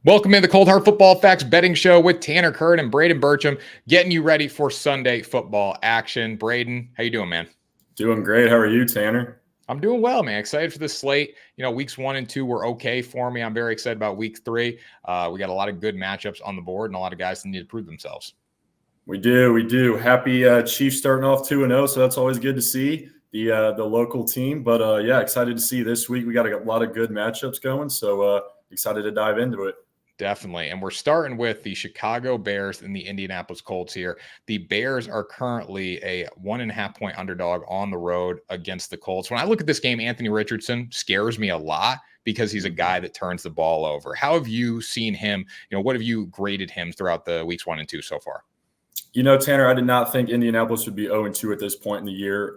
Welcome in the Cold Hard Football Facts betting show with Tanner Kern and Braden Burcham, getting you ready for Sunday football action. Braden, how you doing, man? Doing great. How are you, Tanner? I'm doing well, man. Excited for the slate. Weeks 1 and 2 were okay for me. I'm very excited about week 3. We got a lot of good matchups on the board and a lot of guys that need to prove themselves. We do. Happy Chiefs starting off 2-0, so that's always good to see the local team. But yeah, excited to see this week. We got a lot of good matchups going, so excited to dive into it. Definitely. And we're starting with the Chicago Bears and the Indianapolis Colts here. The Bears are currently a 1.5 point underdog on the road against the Colts. When I look at this game, Anthony Richardson scares me a lot because he's a guy that turns the ball over. How have you seen him? What have you graded him throughout the weeks 1 and 2 so far? Tanner, I did not think Indianapolis would be 0-2 at this point in the year.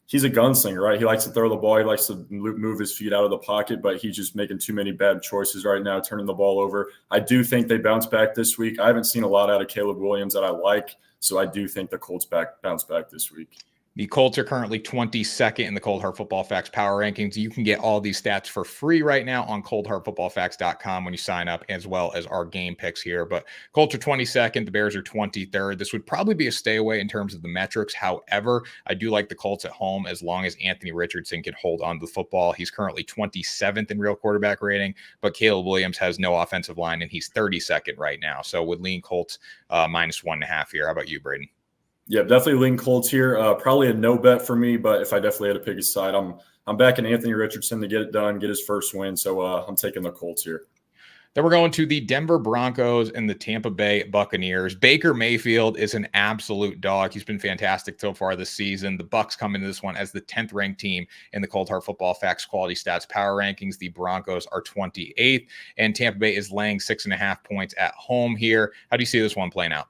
He's a gunslinger, right? He likes to throw the ball. He likes to move his feet out of the pocket, but he's just making too many bad choices right now, turning the ball over. I do think they bounce back this week. I haven't seen a lot out of Caleb Williams that I like, so I do think the Colts bounce back this week. The Colts are currently 22nd in the Cold Hard Football Facts power rankings. You can get all these stats for free right now on coldhardfootballfacts.com when you sign up, as well as our game picks here. But Colts are 22nd. The Bears are 23rd. This would probably be a stay away in terms of the metrics. However, I do like the Colts at home as long as Anthony Richardson can hold on to the football. He's currently 27th in real quarterback rating, but Caleb Williams has no offensive line, and he's 32nd right now. So would lean Colts -1.5 here. How about you, Braden? Yeah, definitely lean Colts here. Probably a no bet for me, but if I definitely had to pick a side, I'm backing Anthony Richardson to get it done, get his first win. So I'm taking the Colts here. Then we're going to the Denver Broncos and the Tampa Bay Buccaneers. Baker Mayfield is an absolute dog. He's been fantastic so far this season. The Bucs come into this one as the 10th ranked team in the Cold Hard Football Facts Quality Stats Power Rankings. The Broncos are 28th, and Tampa Bay is laying 6.5 points at home here. How do you see this one playing out?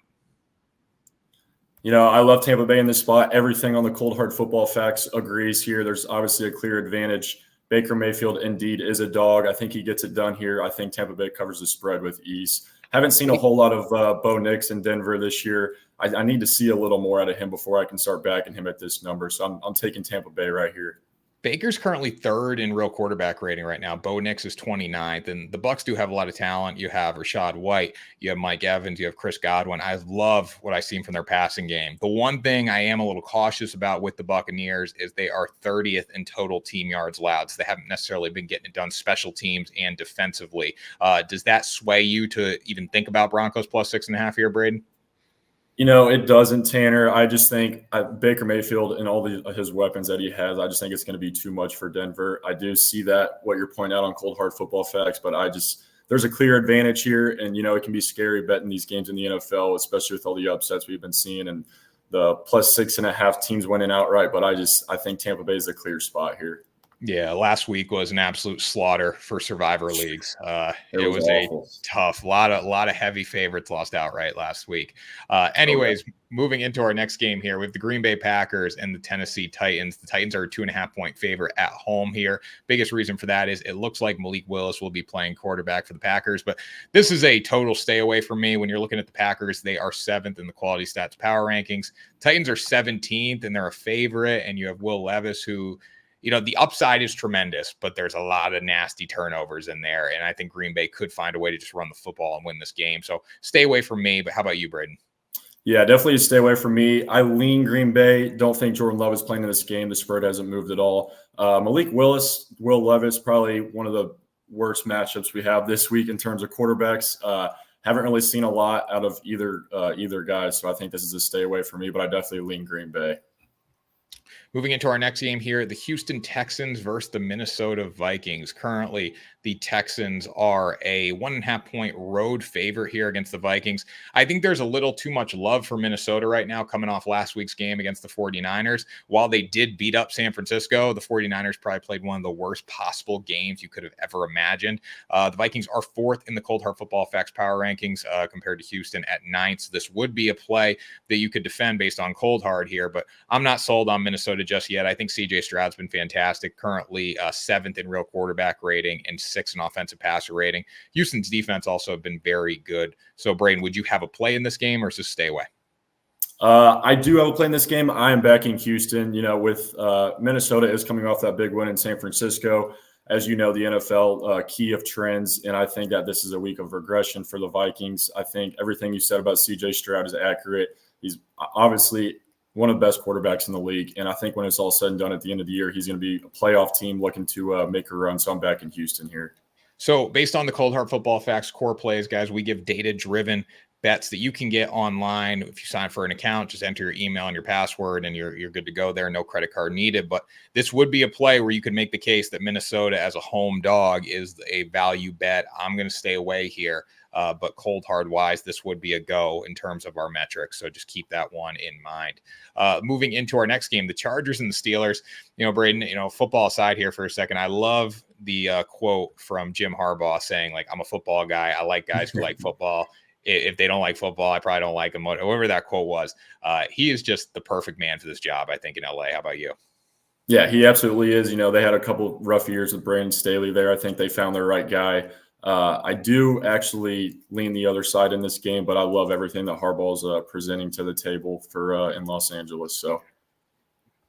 I love Tampa Bay in this spot. Everything on the Cold Hard Football Facts agrees here. There's obviously a clear advantage. Baker Mayfield indeed is a dog. I think he gets it done here. I think Tampa Bay covers the spread with ease. Haven't seen a whole lot of Bo Nix in Denver this year. I need to see a little more out of him before I can start backing him at this number. So I'm taking Tampa Bay right here. Baker's currently 3rd in real quarterback rating right now. Bo Nix is 29th, and the Bucs do have a lot of talent. You have Rashad White, you have Mike Evans, you have Chris Godwin. I love what I've seen from their passing game. The one thing I am a little cautious about with the Buccaneers is they are 30th in total team yards allowed, so they haven't necessarily been getting it done special teams and defensively. Does that sway you to even think about Broncos +6.5 here, Braden? It doesn't, Tanner. I just think Baker Mayfield and all his weapons that he has, I just think it's going to be too much for Denver. I do see that, what you're pointing out on Cold Hard Football Facts, but there's a clear advantage here. And, it can be scary betting these games in the NFL, especially with all the upsets we've been seeing and the +6.5 teams winning outright. But I think Tampa Bay is a clear spot here. Yeah, last week was an absolute slaughter for Survivor leagues. It was awful. A tough, lot of heavy favorites lost outright last week. Anyways, moving into our next game here with the Green Bay Packers and the Tennessee Titans. The Titans are a 2.5 point favorite at home here. Biggest reason for that is it looks like Malik Willis will be playing quarterback for the Packers, but this is a total stay away from me. When you're looking at the Packers, they are 7th in the Quality Stats Power Rankings. Titans are 17th, and they're a favorite, and you have Will Levis, who the upside is tremendous, but there's a lot of nasty turnovers in there. And I think Green Bay could find a way to just run the football and win this game. So stay away from me. But how about you, Braden? Yeah, definitely stay away from me. I lean Green Bay. Don't think Jordan Love is playing in this game. The spread hasn't moved at all. Malik Willis, Will Levis, probably one of the worst matchups we have this week in terms of quarterbacks. Haven't really seen a lot out of either guy. So I think this is a stay away from me, but I definitely lean Green Bay. Moving into our next game here, the Houston Texans versus the Minnesota Vikings. Currently, the Texans are a 1.5 point road favorite here against the Vikings. I think there's a little too much love for Minnesota right now coming off last week's game against the 49ers. While they did beat up San Francisco, the 49ers probably played one of the worst possible games you could have ever imagined. The Vikings are 4th in the Cold Hard Football Facts Power Rankings compared to Houston at 9th. So this would be a play that you could defend based on Cold Hard here, but I'm not sold on Minnesota just yet. I think CJ Stroud's been fantastic, currently 7th in real quarterback rating and 6th in offensive passer rating. Houston's defense also have been very good. So, Braden, would you have a play in this game or is this stay away? I do have a play in this game. I am backing Houston. With Minnesota is coming off that big win in San Francisco. as you know, the NFL key of trends. And I think that this is a week of regression for the Vikings. I think everything you said about CJ Stroud is accurate. He's obviously one of the best quarterbacks in the league. And I think when it's all said and done at the end of the year, he's going to be a playoff team looking to make a run. So I'm back in Houston here. So based on the Cold Hard Football Facts core plays, guys, we give data-driven bets that you can get online. If you sign for an account, just enter your email and your password and you're good to go there. No credit card needed. But this would be a play where you could make the case that Minnesota as a home dog is a value bet. I'm going to stay away here. But cold hard wise, this would be a go in terms of our metrics. So just keep that one in mind. Moving into our next game, the Chargers and the Steelers. Braden, football aside here for a second, I love the quote from Jim Harbaugh saying, like, I'm a football guy. I like guys who like football. If they don't like football, I probably don't like them. Whatever that quote was, he is just the perfect man for this job, I think, in LA. How about you? Yeah, he absolutely is. They had a couple rough years with Brandon Staley there. I think they found their right guy. I do actually lean the other side in this game, but I love everything that Harbaugh's presenting to the table for in Los Angeles. So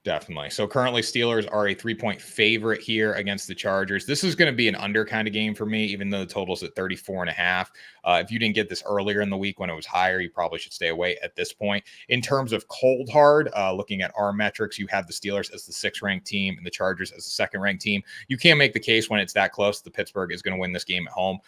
definitely. So currently Steelers are a 3-point favorite here against the Chargers. This is going to be an under kind of game for me, even though the total's at 34.5. If you didn't get this earlier in the week when it was higher, you probably should stay away at this point. In terms of cold hard, looking at our metrics, you have the Steelers as the 6th ranked team and the Chargers as the 2nd ranked team. You can't make the case when it's that close that Pittsburgh is going to win this game at home.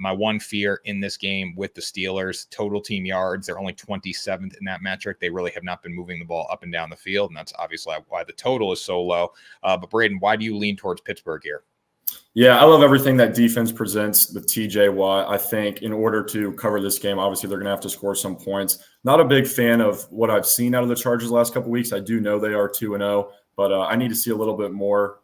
My one fear in this game with the Steelers, total team yards, they're only 27th in that metric. They really have not been moving the ball up and down the field, and that's obviously why the total is so low. But Braden, why do you lean towards Pittsburgh here? Yeah, I love everything that defense presents with TJ Watt. I think in order to cover this game, obviously they're going to have to score some points. Not a big fan of what I've seen out of the Chargers the last couple of weeks. I do know they are 2-0, but I need to see a little bit more,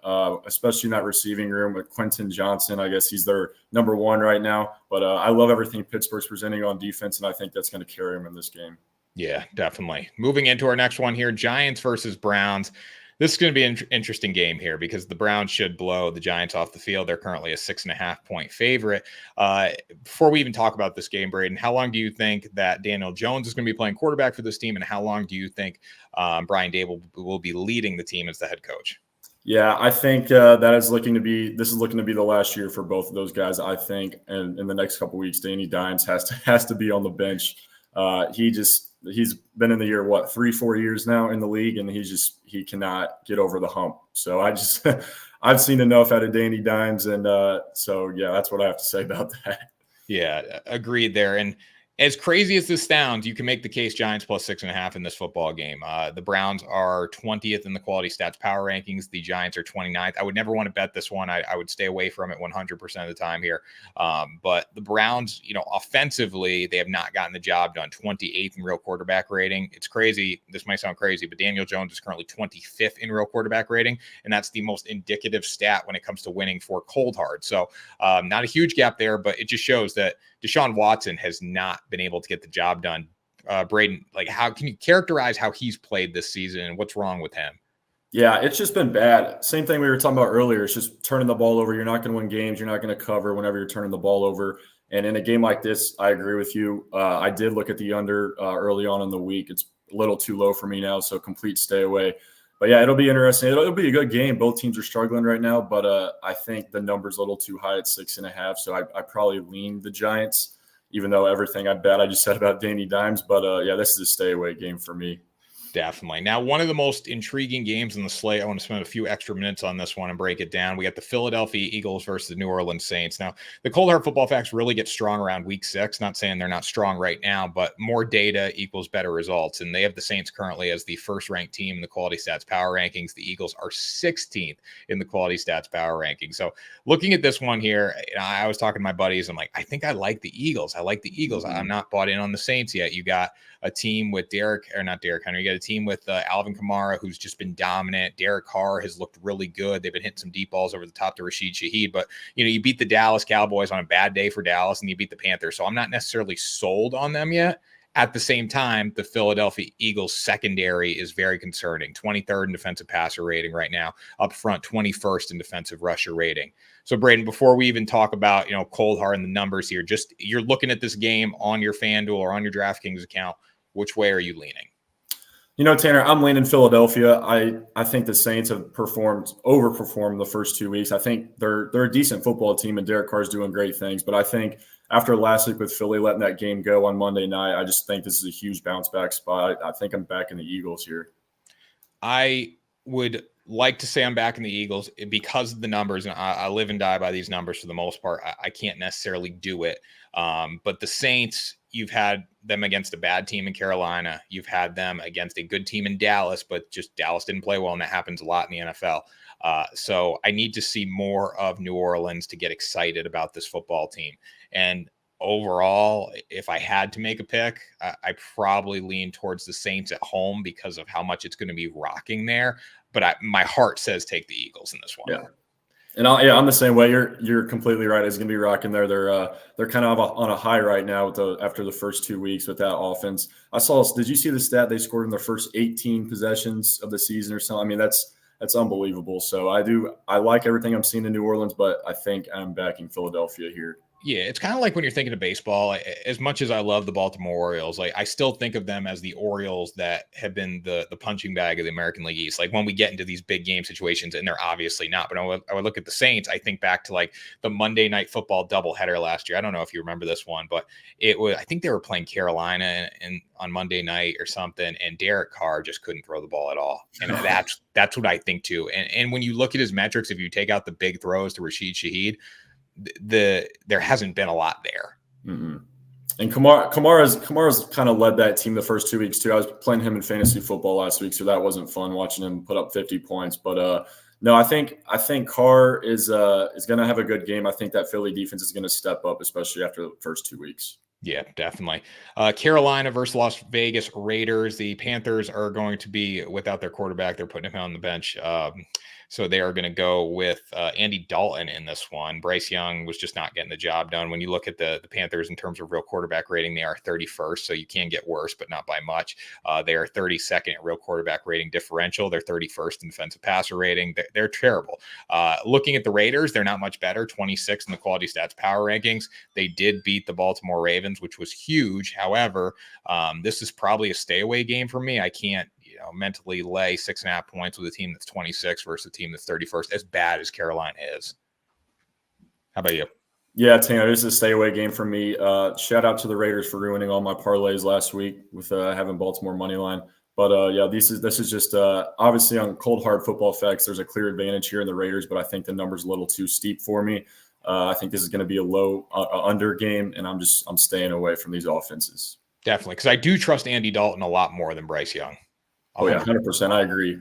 especially in that receiving room with Quentin Johnson. I guess he's their number 1 right now. But I love everything Pittsburgh's presenting on defense, and I think that's going to carry them in this game. Yeah, definitely. Moving into our next one here, Giants versus Browns. This is going to be an interesting game here because the Browns should blow the Giants off the field. They're currently a 6.5-point favorite. Before we even talk about this game, Braden, how long do you think that Daniel Jones is going to be playing quarterback for this team, and how long do you think Brian Daboll will be leading the team as the head coach? Yeah, I think this is looking to be the last year for both of those guys. I think, and in the next couple of weeks, Danny Dimes has to be on the bench. He's been in the year, 3-4 years now in the league, and he cannot get over the hump. So I've seen enough out of Danny Dimes, and so yeah, that's what I have to say about that. Yeah, agreed there. And as crazy as this sounds, you can make the case Giants plus 6.5 in this football game. The Browns are 20th in the quality stats power rankings. The Giants are 29th. I would never want to bet this one. I would stay away from it 100% of the time here. But the Browns, offensively, they have not gotten the job done. 28th in real quarterback rating. It's crazy. This might sound crazy, but Daniel Jones is currently 25th in real quarterback rating. And that's the most indicative stat when it comes to winning for cold hard. So not a huge gap there, but it just shows that Deshaun Watson has not been able to get the job done. Braden, how can you characterize how he's played this season and what's wrong with him? Yeah, it's just been bad. Same thing we were talking about earlier. It's just turning the ball over. You're not going to win games. You're not going to cover whenever you're turning the ball over. And in a game like this, I agree with you. I did look at the under early on in the week. It's a little too low for me now, so complete stay away. But yeah, it'll be interesting. It'll be a good game. Both teams are struggling right now, but I think the number's a little too high at 6.5. So I probably lean the Giants, even though everything I just said about Danny Dimes. But yeah, this is a stay away game for me. Definitely. Now, one of the most intriguing games in the slate, I want to spend a few extra minutes on this one and break it down. We got the Philadelphia Eagles versus the New Orleans Saints. Now, the Cold Hard Football Facts really get strong around week 6. Not saying they're not strong right now, but more data equals better results. And they have the Saints currently as the 1st ranked team in the quality stats power rankings. The Eagles are 16th in the quality stats power rankings. So looking at this one here, I was talking to my buddies. I'm like, I think I like the Eagles. I'm not bought in on the Saints yet. You got a team with Derek Henry. You got a team with Alvin Kamara, who's just been dominant. Derek Carr has looked really good. They've been hitting some deep balls over the top to Rashid Shaheed, but you beat the Dallas Cowboys on a bad day for Dallas, and you beat the Panthers. So I'm not necessarily sold on them yet. At the same time, the Philadelphia Eagles secondary is very concerning. 23rd in defensive passer rating right now. Up front, 21st in defensive rusher rating. So, Braden, before we even talk about, cold hard and the numbers here, just you're looking at this game on your FanDuel or on your DraftKings account. Which way are you leaning? Tanner, I'm leaning Philadelphia. I think the Saints have overperformed the first 2 weeks. I think they're a decent football team, and Derek Carr's doing great things. But I think after last week with Philly letting that game go on Monday night, I just think this is a huge bounce back spot. I think I'm back in the Eagles here. I would like to say I'm back in the Eagles because of the numbers, and I live and die by these numbers for the most part. I can't necessarily do it. But the Saints, you've had them against a bad team in Carolina. You've had them against a good team in Dallas, but just Dallas didn't play well, and that happens a lot in the NFL. So I need to see more of New Orleans to get excited about this football team. And overall, if I had to make a pick, I probably lean towards the Saints at home because of how much it's going to be rocking there. But my heart says take the Eagles in this one. Yeah. And I'm the same way. You're completely right. It's going to be rocking there. They're kind of on a high right now after the first 2 weeks with that offense. Did you see the stat they scored in their first 18 possessions of the season or something? I mean, that's unbelievable. So I like everything I'm seeing in New Orleans, but I think I'm backing Philadelphia here. Yeah, it's kind of like when you're thinking of baseball. As much as I love the Baltimore Orioles, like I still think of them as the Orioles that have been the punching bag of the American League East. Like when we get into these big game situations, and they're obviously not. But I would look at the Saints. I think back to like the Monday Night Football doubleheader last year. I don't know if you remember this one, but I think they were playing Carolina on Monday night or something, and Derek Carr just couldn't throw the ball at all. And that's what I think too. And when you look at his metrics, if you take out the big throws to Rashid Shaheed, there hasn't been a lot there. Mm-hmm. And Kamara's kind of led that team the first 2 weeks too. I was playing him in fantasy football last week, so that wasn't fun watching him put up 50 points. But no, I think Carr is going to have a good game. I think that Philly defense is going to step up, especially after the first 2 weeks. Yeah, definitely. Carolina versus Las Vegas Raiders. The Panthers are going to be without their quarterback. They're putting him on the bench. So they are going to go with Andy Dalton in this one. Bryce Young was just not getting the job done. When you look at the Panthers in terms of real quarterback rating, they are 31st, so you can get worse, but not by much. They are 32nd at real quarterback rating differential. They're 31st in defensive passer rating. They're terrible. Looking at the Raiders, they're not much better, 26th in the quality stats power rankings. They did beat the Baltimore Ravens, which was huge. However, this is probably a stay away game for me. I can't mentally lay 6.5 points with a team that's 26 versus a team that's 31st, as bad as Carolina is. How about you? Yeah, Tanner, this is a stay away game for me. Shout out to the Raiders for ruining all my parlays last week with having Baltimore money line. But yeah, this is just obviously on cold hard football facts. There's a clear advantage here in the Raiders, but I think the number's a little too steep for me. I think this is going to be a low under game, and I'm staying away from these offenses. Definitely, because I do trust Andy Dalton a lot more than Bryce Young. Oh yeah, 100%. I agree.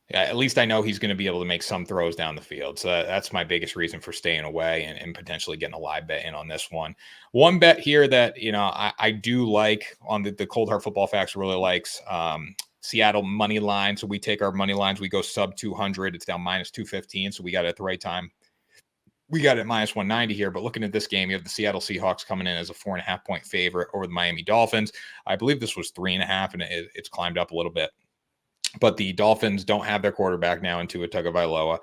Yeah, at least I know he's going to be able to make some throws down the field. So that's my biggest reason for staying away and potentially getting a live bet in on this one. One bet here that, I do like on the cold hard football facts really likes Seattle money line. So we take our money lines, we go sub 200. It's down minus 215. So we got it at the right time. We got it at minus 190 here, but looking at this game, you have the Seattle Seahawks coming in as a 4.5 point favorite over the Miami Dolphins. I believe this was 3.5, and it's climbed up a little bit. But the Dolphins don't have their quarterback now in Tua Tagovailoa.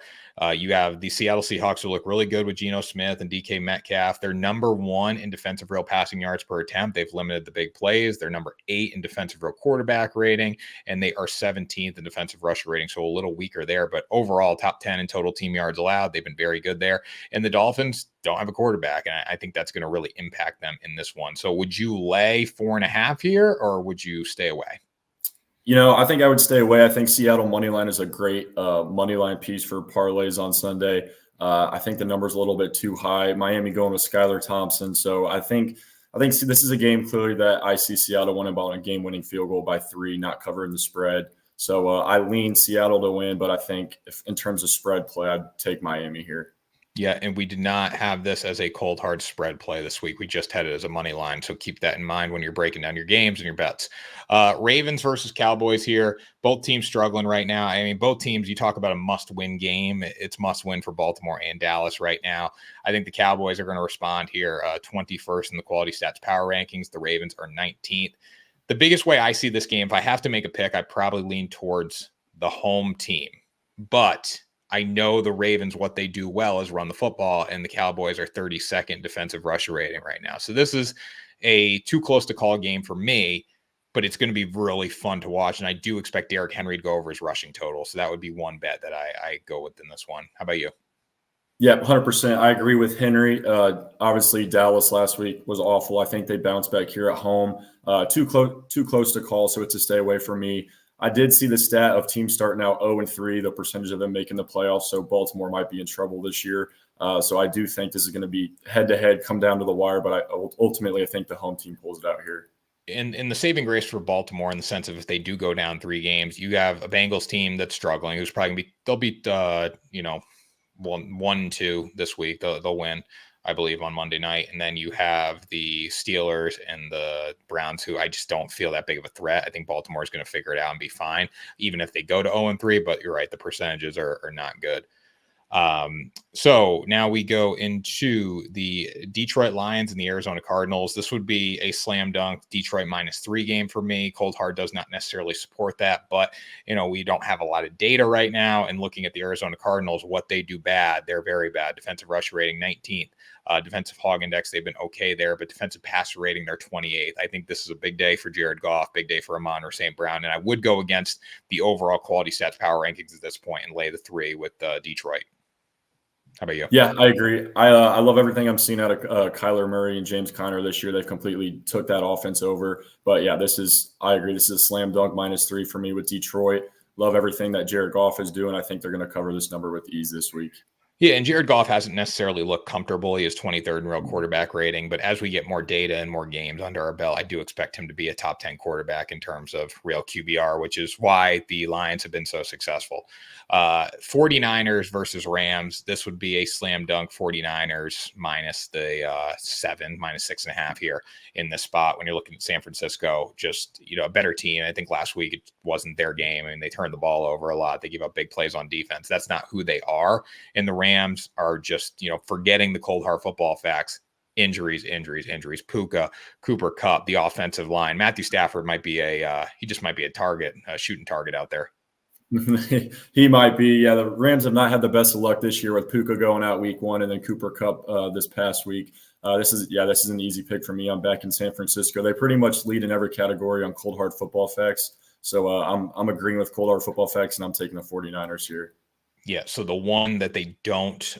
You have the Seattle Seahawks who look really good with Geno Smith and DK Metcalf. They're number 1 in defensive real passing yards per attempt. They've limited the big plays. They're number 8 in defensive real quarterback rating, and they are 17th in defensive rusher rating, so a little weaker there. But overall, top 10 in total team yards allowed. They've been very good there. And the Dolphins don't have a quarterback, and I think that's going to really impact them in this one. So would you lay 4.5 here, or would you stay away? I think I would stay away. I think Seattle money line is a great money line piece for parlays on Sunday. I think the number's a little bit too high. Miami going with Skylar Thompson. So I think this is a game clearly that I see Seattle winning about a game-winning field goal by 3, not covering the spread. So I lean Seattle to win, but I think if in terms of spread play, I'd take Miami here. Yeah, and we did not have this as a cold hard spread play this week. We just had it as a money line. So keep that in mind when you're breaking down your games and your bets. Ravens versus Cowboys here. Both teams struggling right now. I mean, both teams, you talk about a must-win game. It's must-win for Baltimore and Dallas right now. I think the Cowboys are going to respond here. 21st in the quality stats power rankings. The Ravens are 19th. The biggest way I see this game, if I have to make a pick, I probably lean towards the home team. But I know the Ravens, what they do well is run the football, and the Cowboys are 32nd defensive rusher rating right now. So this is a too close to call game for me, but it's going to be really fun to watch. And I do expect Derrick Henry to go over his rushing total. So that would be one bet that I go with in this one. How about you? Yeah, 100%. I agree with Henry. Obviously, Dallas last week was awful. I think they bounced back here at home. Too close to call, so it's a stay away from me. I did see the stat of teams starting out 0-3, the percentage of them making the playoffs. So Baltimore might be in trouble this year. So I do think this is going to be head-to-head, come down to the wire. But ultimately, I think the home team pulls it out here. In the saving grace for Baltimore, in the sense of if they do go down 3 games, you have a Bengals team that's struggling, who's probably going to be, they'll beat, 1-2 this week. They'll win, I believe, on Monday night. And then you have the Steelers and the Browns, who I just don't feel that big of a threat. I think Baltimore is going to figure it out and be fine, even if they go to 0-3. But you're right, the percentages are not good. So now we go into the Detroit Lions and the Arizona Cardinals. This would be a slam dunk Detroit -3 game for me. Cold hard does not necessarily support that, but we don't have a lot of data right now. And looking at the Arizona Cardinals, what they do bad, they're very bad. Defensive rush rating 19th, defensive hog index, they've been okay there, but defensive passer rating, they're 28th. I think this is a big day for Jared Goff, big day for Amon or St. Brown. And I would go against the overall quality stats power rankings at this point and lay the 3 with Detroit. How about you? Yeah, I agree. I love everything I'm seeing out of Kyler Murray and James Conner this year. They've completely took that offense over. But yeah, I agree. This is a slam dunk -3 for me with Detroit. Love everything that Jared Goff is doing. I think they're going to cover this number with ease this week. Yeah, and Jared Goff hasn't necessarily looked comfortable. He is 23rd in real quarterback rating, but as we get more data and more games under our belt, I do expect him to be a top 10 quarterback in terms of real QBR, which is why the Lions have been so successful. 49ers versus Rams. This would be a slam dunk 49ers minus the 7, -6.5 here in this spot. When you're looking at San Francisco, just, a better team. I think last week it wasn't their game. I mean, they turned the ball over a lot. They give up big plays on defense. That's not who they are. And the Rams are just, forgetting the cold hard football facts. Injuries. Puka, Cooper Kupp, the offensive line. Matthew Stafford might be he just might be a target, a shooting target out there. He might be. Yeah, the Rams have not had the best of luck this year with Puka going out week 1 and then Cooper Kupp this past week. This is an easy pick for me. I'm back in San Francisco. They pretty much lead in every category on cold hard football facts. So I'm agreeing with cold hard football facts, and I'm taking the 49ers here. Yeah, so the one that they don't,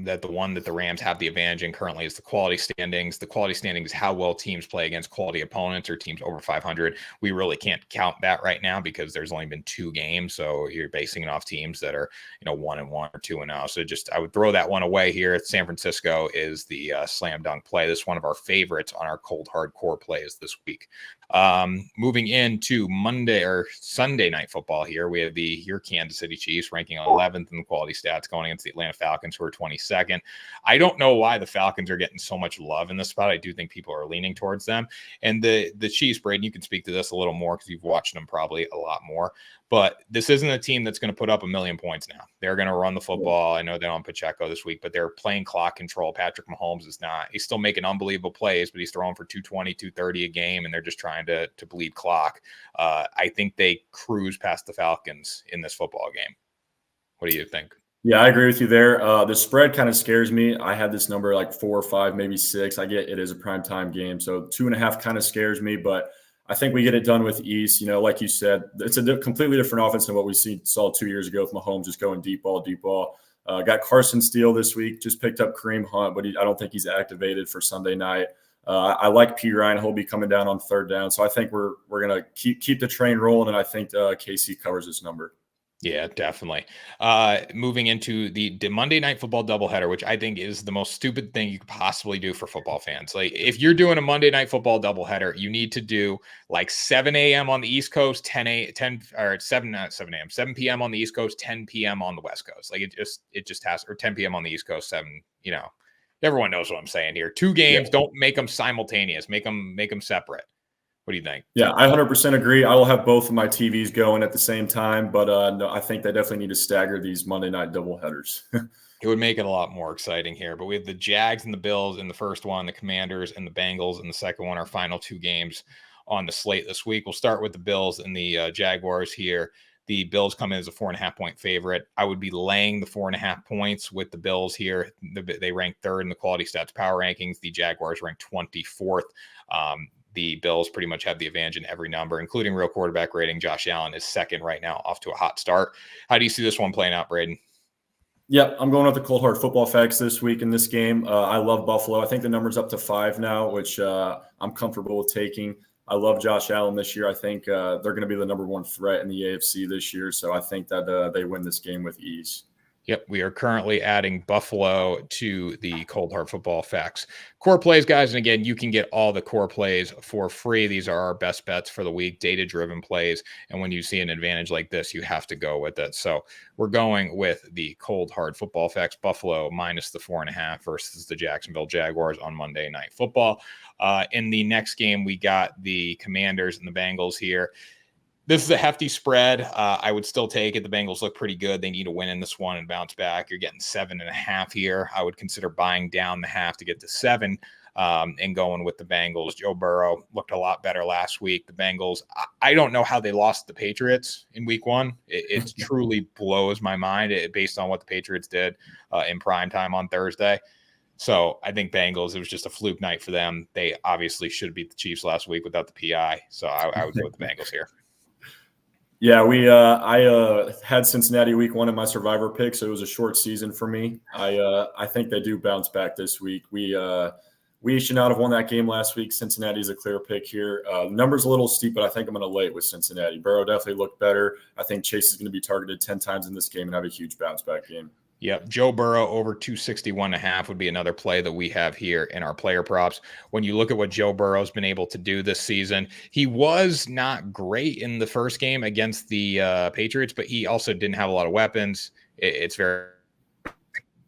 that the Rams have the advantage in currently is the quality standings. The quality standings is how well teams play against quality opponents or teams over 500. We really can't count that right now because there's only been 2 games. So you're basing it off teams that are, 1-1 or 2-0. So I would throw that one away here. San Francisco is the slam dunk play. This is one of our favorites on our cold hardcore plays this week. Moving into Monday or Sunday night football here, we have your Kansas City Chiefs ranking 11th in the quality stats going against the Atlanta Falcons, who are 22nd. I don't know why the Falcons are getting so much love in this spot. I do think people are leaning towards them. And the Chiefs, Braden, you can speak to this a little more because you've watched them probably a lot more. But this isn't a team that's going to put up 1 million points now. They're going to run the football. I know they're on Pacheco this week, but they're playing clock control. Patrick Mahomes is not. He's still making unbelievable plays, but he's throwing for 220, 230 a game, and they're just trying to bleed clock. I think they cruise past the Falcons in this football game. What do you think? Yeah, I agree with you there. The spread kind of scares me. I had this number like 4 or 5, maybe 6. I get it is a primetime game, so 2.5 kind of scares me, but I think we get it done with ease. Like you said, it's a completely different offense than what we saw 2 years ago with Mahomes just going deep ball. Got Carson Steele this week, just picked up Kareem Hunt, but I don't think he's activated for Sunday night. I like P. Ryan. He'll be coming down on 3rd down. So I think we're going to keep the train rolling, and I think KC covers this number. Yeah, definitely. Moving into the Monday Night Football doubleheader, which I think is the most stupid thing you could possibly do for football fans. Like, if you're doing a Monday Night Football doubleheader, you need to do like 7 a.m. on the East Coast, 7 p.m. on the East Coast, 10 p.m. on the West Coast. Like, it just has, or 10 p.m. on the East Coast, 7. Everyone knows what I'm saying here. 2 games, Don't make them simultaneous. Make them separate. What do you think? Yeah, I 100% agree. I will have both of my TVs going at the same time, but no, I think they definitely need to stagger these Monday night doubleheaders. It would make it a lot more exciting here. But we have the Jags and the Bills in the first one, the Commanders and the Bengals in the second one, our final 2 games on the slate this week. We'll start with the Bills and the Jaguars here. The Bills come in as a 4.5-point favorite. I would be laying the 4.5 points with the Bills here. They rank 3rd in the quality stats power rankings. The Jaguars rank 24th. the Bills pretty much have the advantage in every number, including real quarterback rating. Josh Allen is second right now, off to a hot start. How do you see this one playing out, Braden? Yep, I'm going with the cold hard football facts this week in this game. I love Buffalo. I think the number's up to 5 now, which I'm comfortable with taking. I love Josh Allen this year. I think they're going to be the number 1 threat in the AFC this year. So I think that they win this game with ease. Yep, we are currently adding Buffalo to the Cold Hard Football Facts core plays, guys. And again, you can get all the core plays for free. These are our best bets for the week, data-driven plays. And when you see an advantage like this, you have to go with it. So we're going with the Cold Hard Football Facts, Buffalo minus the 4.5 versus the Jacksonville Jaguars on Monday Night Football. In the next game, we got the Commanders and the Bengals here. This is a hefty spread. I would still take it. The Bengals look pretty good. They need a win in this one and bounce back. You're getting 7.5 here. I would consider buying down the half to get to 7 and going with the Bengals. Joe Burrow looked a lot better last week. The Bengals, I don't know how they lost the Patriots in week 1. It truly blows my mind based on what the Patriots did in primetime on Thursday. So I think Bengals, it was just a fluke night for them. They obviously should have beat the Chiefs last week without the PI. So I would go with the Bengals here. Yeah, I had Cincinnati week 1 in my survivor pick, so it was a short season for me. I think they do bounce back this week. We should not have won that game last week. Cincinnati's a clear pick here. The number's a little steep, but I think I'm going to lay it with Cincinnati. Burrow definitely looked better. I think Chase is going to be targeted 10 times in this game and have a huge bounce back game. Yep. Joe Burrow over 261.5 would be another play that we have here in our player props. When you look at what Joe Burrow's been able to do this season, he was not great in the first game against the Patriots, but he also didn't have a lot of weapons. It's very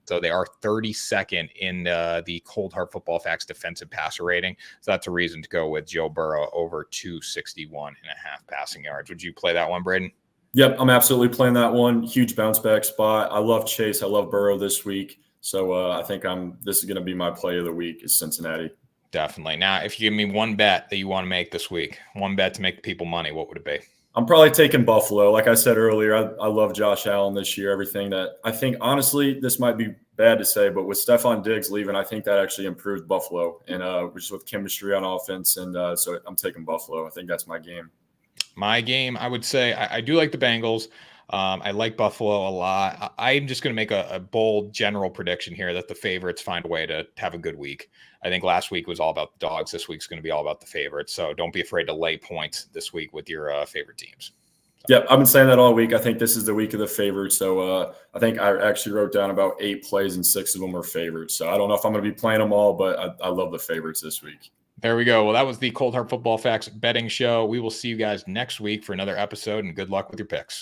so they are 32nd in the Cold Hard Football Facts defensive passer rating. So that's a reason to go with Joe Burrow over 261.5 passing yards. Would you play that one, Braden? Yep, I'm absolutely playing that one. Huge bounce back spot. I love Chase. I love Burrow this week. So I think this is going to be my play of the week is Cincinnati. Definitely. Now, if you give me one bet that you want to make this week, one bet to make people money, what would it be? I'm probably taking Buffalo. Like I said earlier, I love Josh Allen this year. Everything that I think, honestly, this might be bad to say, but with Stephon Diggs leaving, I think that actually improved Buffalo and just with chemistry on offense. And so I'm taking Buffalo. I think that's my game. My game, I would say I do like the Bengals. I like Buffalo a lot. I'm just going to make a bold general prediction here that the favorites find a way to have a good week. I think last week was all about the dogs. This week's going to be all about the favorites. So don't be afraid to lay points this week with your favorite teams. Yeah, I've been saying that all week. I think this is the week of the favorites. So I think I actually wrote down about 8 plays and 6 of them are favorites. So I don't know if I'm going to be playing them all, but I love the favorites this week. There we go. Well, that was the Cold Hard Football Facts betting show. We will see you guys next week for another episode, and good luck with your picks.